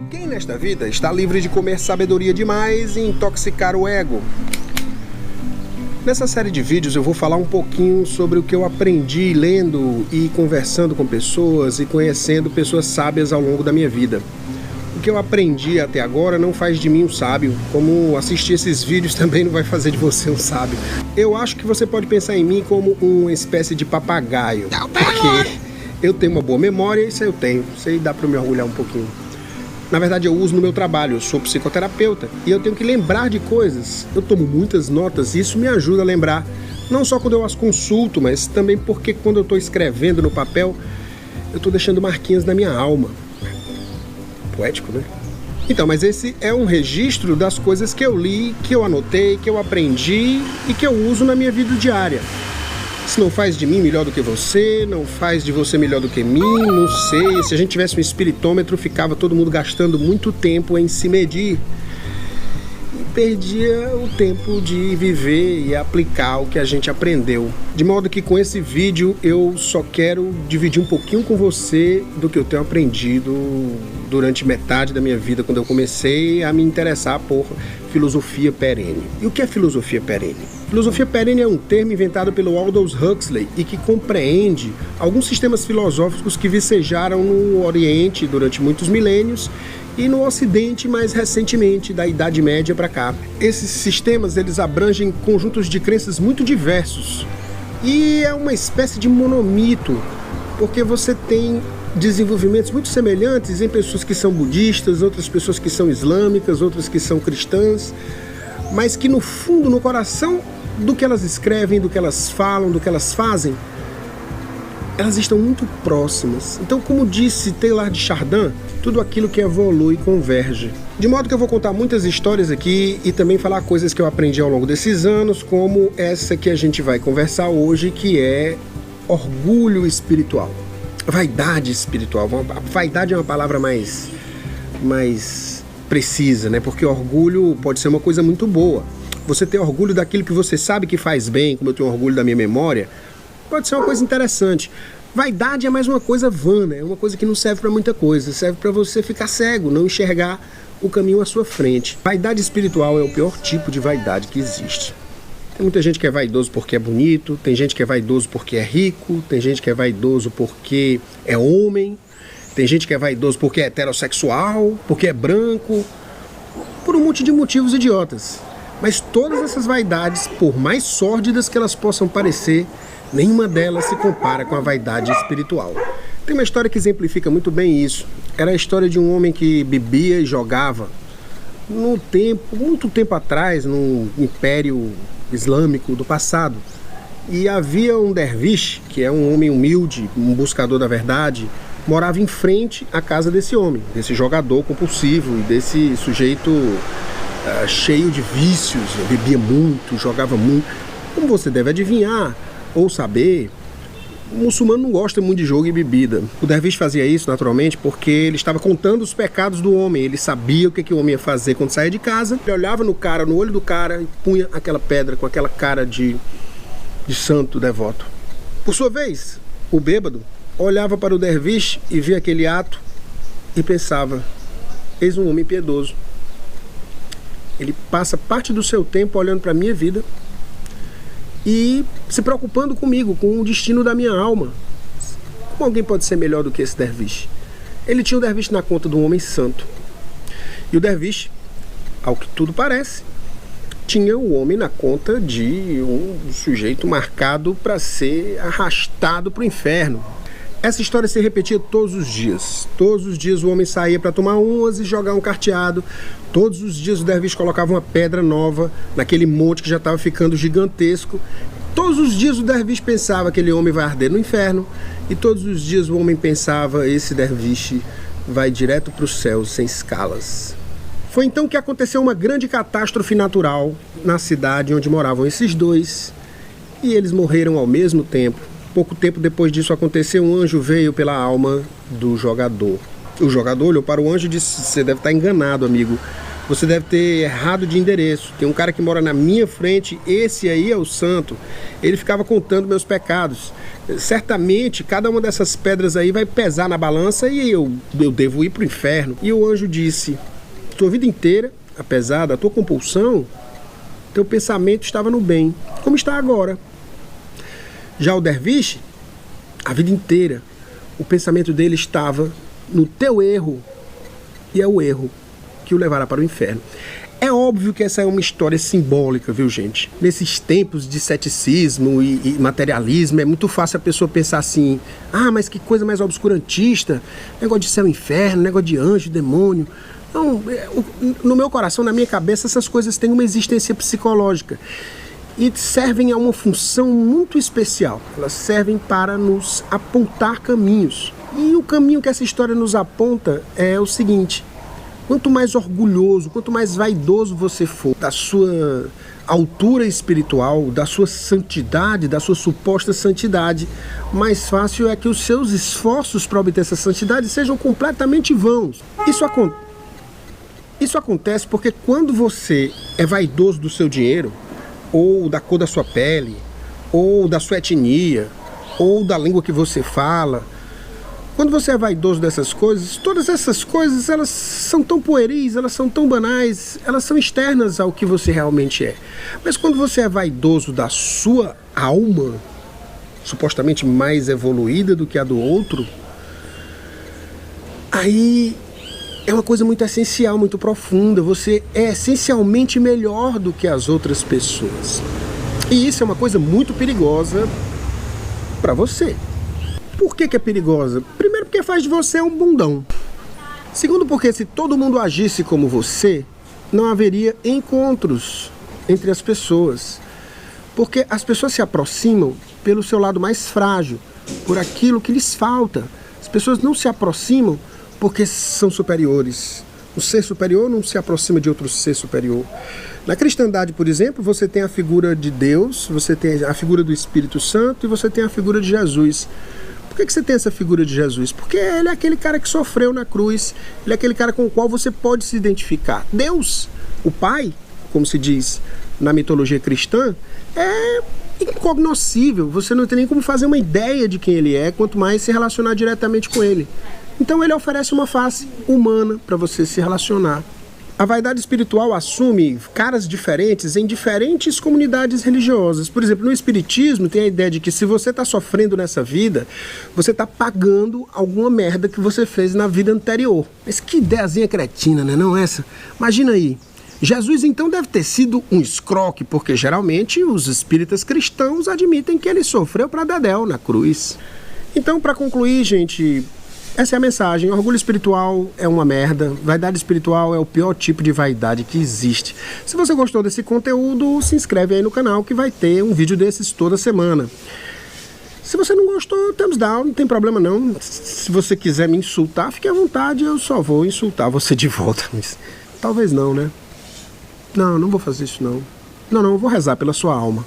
Quem nesta vida está livre de comer sabedoria demais e intoxicar o ego? Nessa série de vídeos eu vou falar um pouquinho sobre o que eu aprendi lendo e conversando com pessoas e conhecendo pessoas sábias ao longo da minha vida. O que eu aprendi até agora não faz de mim um sábio, como assistir esses vídeos também não vai fazer de você um sábio. Eu acho que você pode pensar em mim como uma espécie de papagaio, porque eu tenho uma boa memória, isso eu tenho, isso aí dá para me orgulhar um pouquinho. Na verdade eu uso no meu trabalho, eu sou psicoterapeuta e eu tenho que lembrar de coisas. Eu tomo muitas notas e isso me ajuda a lembrar, não só quando eu as consulto, mas também porque quando eu estou escrevendo no papel, eu estou deixando marquinhas na minha alma. Poético, né? Então, mas esse é um registro das coisas que eu li, que eu anotei, que eu aprendi e que eu uso na minha vida diária. Isso não faz de mim melhor do que você, não faz de você melhor do que mim, não sei. Se a gente tivesse um espiritômetro, ficava todo mundo gastando muito tempo em se medir. E perdia o tempo de viver e aplicar o que a gente aprendeu. De modo que com esse vídeo eu só quero dividir um pouquinho com você do que eu tenho aprendido durante metade da minha vida, quando eu comecei a me interessar por filosofia perene. E o que é filosofia perene? Filosofia perene é um termo inventado pelo Aldous Huxley e que compreende alguns sistemas filosóficos que vicejaram no Oriente durante muitos milênios e no Ocidente mais recentemente, da Idade Média para cá. Esses sistemas eles abrangem conjuntos de crenças muito diversos e é uma espécie de monomito, porque você tem desenvolvimentos muito semelhantes em pessoas que são budistas, outras pessoas que são islâmicas, outras que são cristãs, mas que no fundo, no coração do que elas escrevem, do que elas falam, do que elas fazem, elas estão muito próximas. Então, como disse Teilhard de Chardin, tudo aquilo que evolui converge. De modo que eu vou contar muitas histórias aqui e também falar coisas que eu aprendi ao longo desses anos, como essa que a gente vai conversar hoje, que é orgulho espiritual. Vaidade espiritual. A vaidade é uma palavra mais precisa, né? Porque orgulho pode ser uma coisa muito boa. Você ter orgulho daquilo que você sabe que faz bem, como eu tenho orgulho da minha memória, pode ser uma coisa interessante. Vaidade é mais uma coisa vã, né? É uma coisa que não serve para muita coisa. Serve para você ficar cego, não enxergar o caminho à sua frente. Vaidade espiritual é o pior tipo de vaidade que existe. Tem muita gente que é vaidoso porque é bonito, tem gente que é vaidoso porque é rico, tem gente que é vaidoso porque é homem, tem gente que é vaidoso porque é heterossexual, porque é branco, por um monte de motivos idiotas. Mas todas essas vaidades, por mais sórdidas que elas possam parecer, nenhuma delas se compara com a vaidade espiritual. Tem uma história que exemplifica muito bem isso. Era a história de um homem que bebia e jogava muito tempo atrás, no Império Islâmico do passado. E havia um derviche, que é um homem humilde, um buscador da verdade, morava em frente à casa desse homem, desse jogador compulsivo e desse sujeito cheio de vícios, bebia muito, jogava muito. Como você deve adivinhar ou saber, o muçulmano não gosta muito de jogo e bebida. O derviche fazia isso naturalmente porque ele estava contando os pecados do homem. Ele sabia o que o homem ia fazer quando saía de casa. Ele olhava no olho do cara e punha aquela pedra com aquela cara de santo devoto. Por sua vez, o bêbado olhava para o derviche e via aquele ato e pensava: eis um homem piedoso. Ele passa parte do seu tempo olhando para a minha vida e se preocupando comigo, com o destino da minha alma. Como alguém pode ser melhor do que esse derviche? Ele tinha o derviche na conta de um homem santo. E o derviche, ao que tudo parece, tinha o homem na conta de um sujeito marcado para ser arrastado para o inferno. Essa história se repetia todos os dias. Todos os dias o homem saía para tomar umas e jogar um carteado. Todos os dias o derviche colocava uma pedra nova naquele monte que já estava ficando gigantesco. Todos os dias o derviche pensava: aquele homem vai arder no inferno. E todos os dias o homem pensava: esse derviche vai direto para os céus sem escalas. Foi então que aconteceu uma grande catástrofe natural na cidade onde moravam esses dois. E eles morreram ao mesmo tempo. Pouco tempo depois disso aconteceu, um anjo veio pela alma do jogador. O jogador olhou para o anjo e disse: você deve estar enganado, amigo. Você deve ter errado de endereço. Tem um cara que mora na minha frente, esse aí é o santo. Ele ficava contando meus pecados. Certamente, cada uma dessas pedras aí vai pesar na balança e eu devo ir para o inferno. E o anjo disse, tua vida inteira, apesar da tua compulsão, teu pensamento estava no bem, como está agora. Já o derviche, a vida inteira, o pensamento dele estava no teu erro, e é o erro que o levará para o inferno. É óbvio que essa é uma história simbólica, viu, gente? Nesses tempos de ceticismo e materialismo, é muito fácil a pessoa pensar assim, mas que coisa mais obscurantista, negócio de céu e inferno, negócio de anjo, demônio. Não, no meu coração, na minha cabeça, essas coisas têm uma existência psicológica e servem a uma função muito especial. Elas servem para nos apontar caminhos. E o caminho que essa história nos aponta é o seguinte: quanto mais orgulhoso, quanto mais vaidoso você for da sua altura espiritual, da sua santidade, da sua suposta santidade, mais fácil é que os seus esforços para obter essa santidade sejam completamente vãos. Isso acontece porque quando você é vaidoso do seu dinheiro, ou da cor da sua pele, ou da sua etnia, ou da língua que você fala, quando você é vaidoso dessas coisas, todas essas coisas, elas são tão pueris, elas são tão banais, elas são externas ao que você realmente é. Mas quando você é vaidoso da sua alma, supostamente mais evoluída do que a do outro, aí é uma coisa muito essencial, muito profunda. Você é essencialmente melhor do que as outras pessoas. E isso é uma coisa muito perigosa para você. Por que é perigosa? Primeiro, porque faz de você um bundão. Segundo, porque se todo mundo agisse como você, não haveria encontros entre as pessoas. Porque as pessoas se aproximam pelo seu lado mais frágil, por aquilo que lhes falta. As pessoas não se aproximam porque são superiores. O ser superior não se aproxima de outro ser superior. Na cristandade, por exemplo, você tem a figura de Deus, você tem a figura do Espírito Santo e você tem a figura de Jesus. Por que você tem essa figura de Jesus? Porque ele é aquele cara que sofreu na cruz, ele é aquele cara com o qual você pode se identificar. Deus, o Pai, como se diz na mitologia cristã, é incognoscível. Você não tem nem como fazer uma ideia de quem ele é, quanto mais se relacionar diretamente com ele. Então ele oferece uma face humana para você se relacionar. A vaidade espiritual assume caras diferentes em diferentes comunidades religiosas. Por exemplo, no Espiritismo tem a ideia de que se você está sofrendo nessa vida, você está pagando alguma merda que você fez na vida anterior. Mas que ideiazinha cretina, né? Não essa? Imagina aí. Jesus então deve ter sido um escroque, porque geralmente os espíritas cristãos admitem que ele sofreu para Dedéu na cruz. Então, para concluir, gente, essa é a mensagem. Orgulho espiritual é uma merda. Vaidade espiritual é o pior tipo de vaidade que existe. Se você gostou desse conteúdo, se inscreve aí no canal que vai ter um vídeo desses toda semana. Se você não gostou, thumbs down, não tem problema não. Se você quiser me insultar, fique à vontade, eu só vou insultar você de volta. Mas talvez não, né? Não vou fazer isso não. Não, eu vou rezar pela sua alma.